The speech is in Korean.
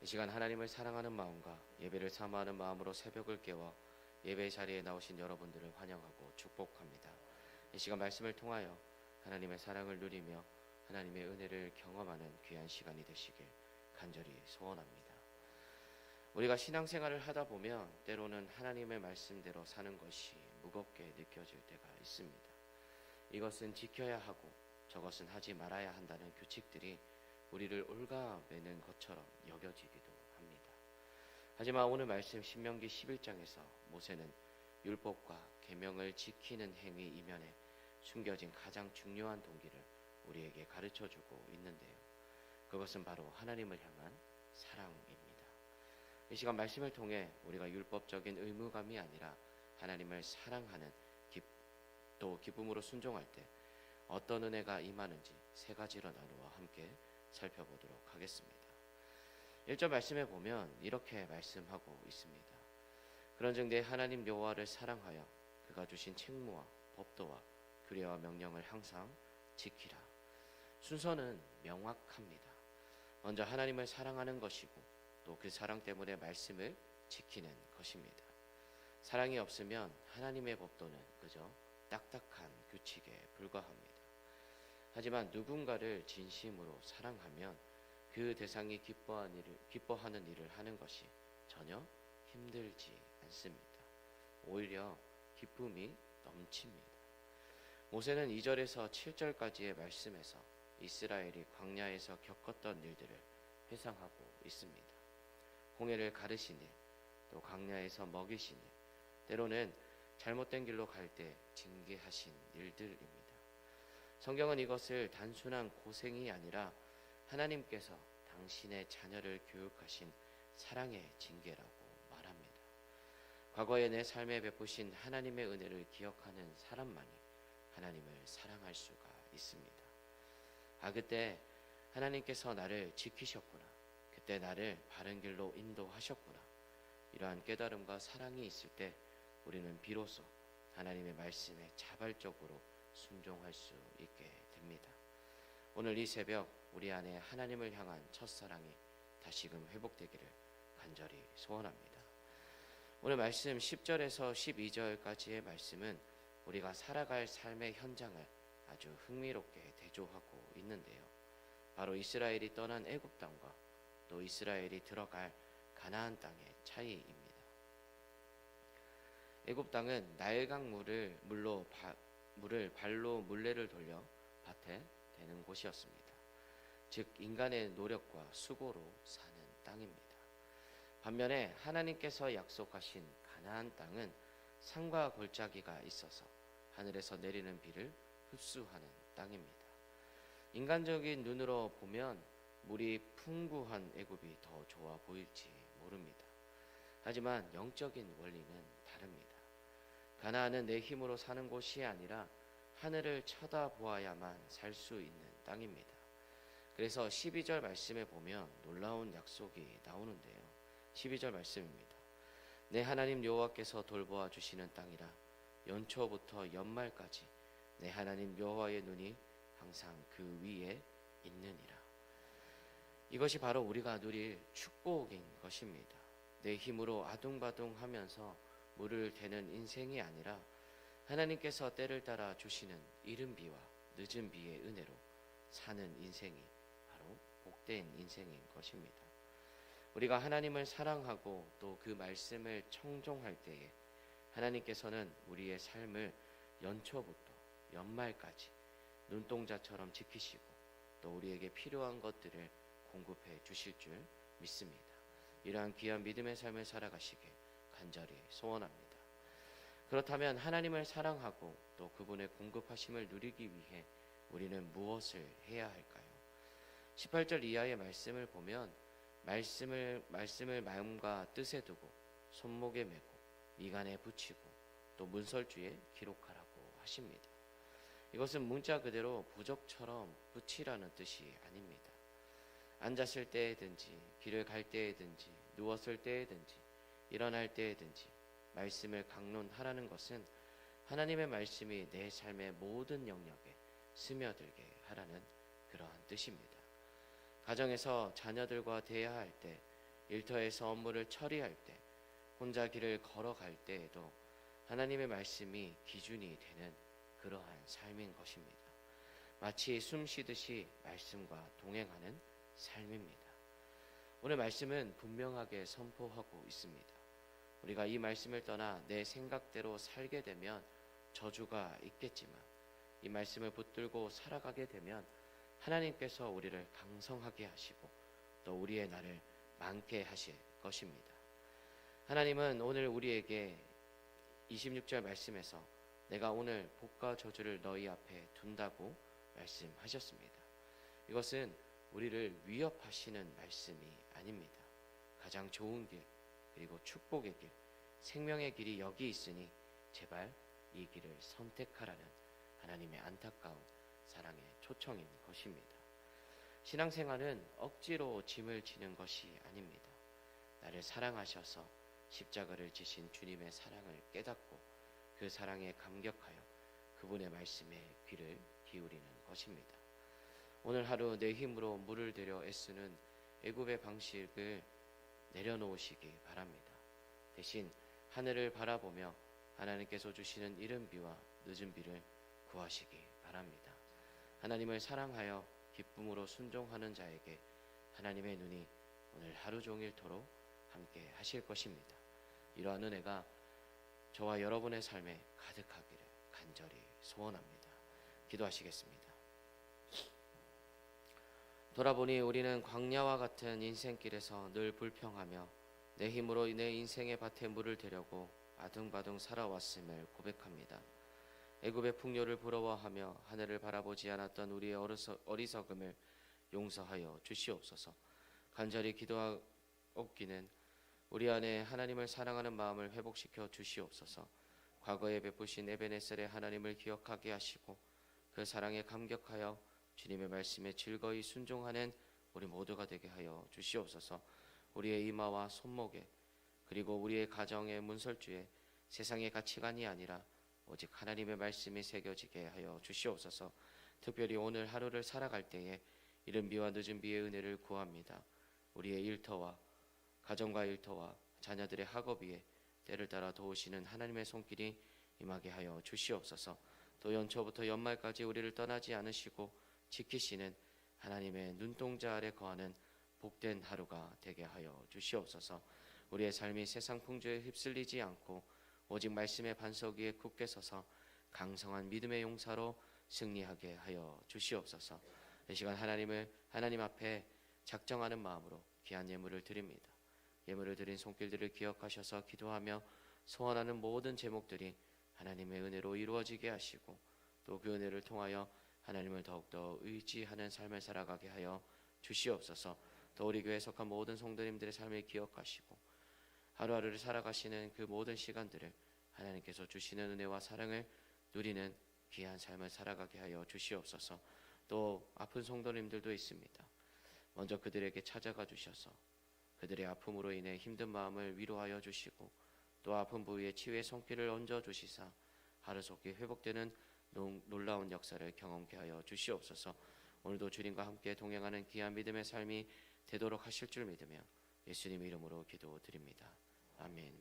이 시간 하나님을 사랑하는 마음과 예배를 사모하는 마음으로 새벽을 깨워 예배 자리에 나오신 여러분들을 환영하고 축복합니다. 이 시간 말씀을 통하여 하나님의 사랑을 누리며 하나님의 은혜를 경험하는 귀한 시간이 되시길 간절히 소원합니다. 우리가 신앙생활을 하다 보면 때로는 하나님의 말씀대로 사는 것이 무겁게 느껴질 때가 있습니다. 이것은 지켜야 하고 저것은 하지 말아야 한다는 규칙들이 우리를 올가매는 것처럼 여겨지기도 합니다. 하지만 오늘 말씀 신명기 11장에서 모세는 율법과 계명을 지키는 행위 이면에 숨겨진 가장 중요한 동기를 우리에게 가르쳐주고 있는데요. 그것은 바로 하나님을 향한 사랑입니다. 이 시간 말씀을 통해 우리가 율법적인 의무감이 아니라 하나님을 사랑하는 또 기쁨으로 순종할 때 어떤 은혜가 임하는지 세 가지로 나누어 함께 살펴보도록 하겠습니다. 1절 말씀에 보면 이렇게 말씀하고 있습니다. 그런즉 내 하나님 여호와를 사랑하여 그가 주신 책무와 법도와 규례와 명령을 항상 지키라. 순서는 명확합니다. 먼저 하나님을 사랑하는 것이고 또 그 사랑 때문에 말씀을 지키는 것입니다. 사랑이 없으면 하나님의 법도는 그저 딱딱한 규칙에 불과합니다. 하지만 누군가를 진심으로 사랑하면 그 대상이 기뻐하는 일을 하는 것이 전혀 힘들지 않습니다. 오히려 기쁨이 넘칩니다. 모세는 2절에서 7절까지의 말씀에서 이스라엘이 광야에서 겪었던 일들을 회상하고 있습니다. 홍해를 가르신 일, 또 광야에서 먹이신 일, 때로는 잘못된 길로 갈 때 징계하신 일들입니다. 성경은 이것을 단순한 고생이 아니라 하나님께서 당신의 자녀를 교육하신 사랑의 징계라고 말합니다. 과거에 내 삶에 베푸신 하나님의 은혜를 기억하는 사람만이 하나님을 사랑할 수가 있습니다. 그때 하나님께서 나를 지키셨구나. 그때 나를 바른 길로 인도하셨구나. 이러한 깨달음과 사랑이 있을 때 우리는 비로소 하나님의 말씀에 자발적으로 순종할 수 있게 됩니다. 오늘 이 새벽 우리 안에 하나님을 향한 첫사랑이 다시금 회복되기를 간절히 소원합니다. 오늘 말씀 10절에서 12절까지의 말씀은 우리가 살아갈 삶의 현장을 아주 흥미롭게 대조하고 있는데요. 바로 이스라엘이 떠난 애굽 땅과 또 이스라엘이 들어갈 가나안 땅의 차이입니다. 애굽 땅은 나일강 물을 발로 물레를 돌려 밭에 대는 곳이었습니다. 즉 인간의 노력과 수고로 사는 땅입니다. 반면에 하나님께서 약속하신 가나안 땅은 산과 골짜기가 있어서 하늘에서 내리는 비를 흡수하는 땅입니다. 인간적인 눈으로 보면 물이 풍부한 애굽이 더 좋아 보일지 모릅니다. 하지만 영적인 원리는 다릅니다. 가나안은 내 힘으로 사는 곳이 아니라 하늘을 쳐다보아야만 살 수 있는 땅입니다. 그래서 12절 말씀에 보면 놀라운 약속이 나오는데요. 12절 말씀입니다. 내 하나님 여호와께서 돌보아 주시는 땅이라 연초부터 연말까지 내 하나님 여호와의 눈이 항상 그 위에 있느니라. 이것이 바로 우리가 누릴 축복인 것입니다. 내 힘으로 아둥바둥하면서 물을 대는 인생이 아니라 하나님께서 때를 따라 주시는 이른 비와 늦은 비의 은혜로 사는 인생이 바로 복된 인생인 것입니다. 우리가 하나님을 사랑하고 또 그 말씀을 청종할 때에 하나님께서는 우리의 삶을 연초부터 연말까지 눈동자처럼 지키시고 또 우리에게 필요한 것들을 공급해 주실 줄 믿습니다. 이러한 귀한 믿음의 삶을 살아가시길 간절히 소원합니다. 그렇다면 하나님을 사랑하고 또 그분의 공급하심을 누리기 위해 우리는 무엇을 해야 할까요? 18절 이하의 말씀을 보면 말씀을 마음과 뜻에 두고 손목에 메고 미간에 붙이고 또 문설주에 기록하라고 하십니다. 이것은 문자 그대로 부적처럼 붙이라는 뜻이 아닙니다. 앉았을 때에든지 길을 갈 때에든지 누웠을 때에든지 일어날 때에든지 말씀을 강론하라는 것은 하나님의 말씀이 내 삶의 모든 영역에 스며들게 하라는 그러한 뜻입니다. 가정에서 자녀들과 대화할 때 일터에서 업무를 처리할 때, 혼자 길을 걸어갈 때에도 하나님의 말씀이 기준이 되는 그러한 삶인 것입니다. 마치 숨 쉬듯이 말씀과 동행하는 삶입니다. 오늘 말씀은 분명하게 선포하고 있습니다. 우리가 이 말씀을 떠나 내 생각대로 살게 되면 저주가 있겠지만, 이 말씀을 붙들고 살아가게 되면 하나님께서 우리를 강성하게 하시고 또 우리의 날을 많게 하실 것입니다. 하나님은 오늘 우리에게 26절 말씀에서 내가 오늘 복과 저주를 너희 앞에 둔다고 말씀하셨습니다. 이것은 우리를 위협하시는 말씀이 아닙니다. 가장 좋은 길, 그리고 축복의 길, 생명의 길이 여기 있으니 제발 이 길을 선택하라는 하나님의 안타까운 사랑의 초청인 것입니다. 신앙생활은 억지로 짐을 지는 것이 아닙니다. 나를 사랑하셔서 십자가를 지신 주님의 사랑을 깨닫고 그 사랑에 감격하여 그분의 말씀에 귀를 기울이는 것입니다. 오늘 하루 내 힘으로 물을 들여 애쓰는 애굽의 방식을 내려놓으시기 바랍니다. 대신 하늘을 바라보며 하나님께서 주시는 이른 비와 늦은 비를 구하시기 바랍니다. 하나님을 사랑하여 기쁨으로 순종하는 자에게 하나님의 눈이 오늘 하루 종일토록 함께 하실 것입니다. 이러한 은혜가 저와 여러분의 삶에 가득하기를 간절히 소원합니다. 기도하시겠습니다. 돌아보니 우리는 광야와 같은 인생길에서 늘 불평하며 내 힘으로 내 인생의 밭에 물을 대려고 아둥바둥 살아왔음을 고백합니다. 애굽의 풍요를 부러워하며 하늘을 바라보지 않았던 우리의 어리석음을 용서하여 주시옵소서. 간절히 기도하옵기는 우리 안에 하나님을 사랑하는 마음을 회복시켜 주시옵소서. 과거에 베푸신 에베네셀의 하나님을 기억하게 하시고 그 사랑에 감격하여 주님의 말씀에 즐거이 순종하는 우리 모두가 되게 하여 주시옵소서. 우리의 이마와 손목에 그리고 우리의 가정의 문설주에 세상의 가치관이 아니라 오직 하나님의 말씀이 새겨지게 하여 주시옵소서. 특별히 오늘 하루를 살아갈 때에 이른 비와 늦은 비의 은혜를 구합니다. 우리의 일터와 가정과 일터와 자녀들의 학업 위에 때를 따라 도우시는 하나님의 손길이 임하게 하여 주시옵소서. 또 연초부터 연말까지 우리를 떠나지 않으시고 지키시는 하나님의 눈동자 아래 거하는 복된 하루가 되게 하여 주시옵소서. 우리의 삶이 세상 풍조에 휩쓸리지 않고 오직 말씀의 반석 위에 굳게 서서 강성한 믿음의 용사로 승리하게 하여 주시옵소서. 이 시간 하나님 앞에 작정하는 마음으로 귀한 예물을 드립니다. 예물을 드린 손길들을 기억하셔서 기도하며 소원하는 모든 제목들이 하나님의 은혜로 이루어지게 하시고 또 그 은혜를 통하여 하나님을 더욱더 의지하는 삶을 살아가게 하여 주시옵소서. 또 우리 교회에 속한 모든 성도님들의 삶을 기억하시고 하루하루를 살아가시는 그 모든 시간들을 하나님께서 주시는 은혜와 사랑을 누리는 귀한 삶을 살아가게 하여 주시옵소서. 또 아픈 성도님들도 있습니다. 먼저 그들에게 찾아가 주셔서 그들의 아픔으로 인해 힘든 마음을 위로하여 주시고 또 아픈 부위에 치유의 손길을 얹어 주시사 하루속히 회복되는 놀라운 역사를 경험케 하여 주시옵소서. 오늘도 주님과 함께 동행하는 귀한 믿음의 삶이 되도록 하실 줄 믿으며 예수님 이름으로 기도드립니다. 아멘.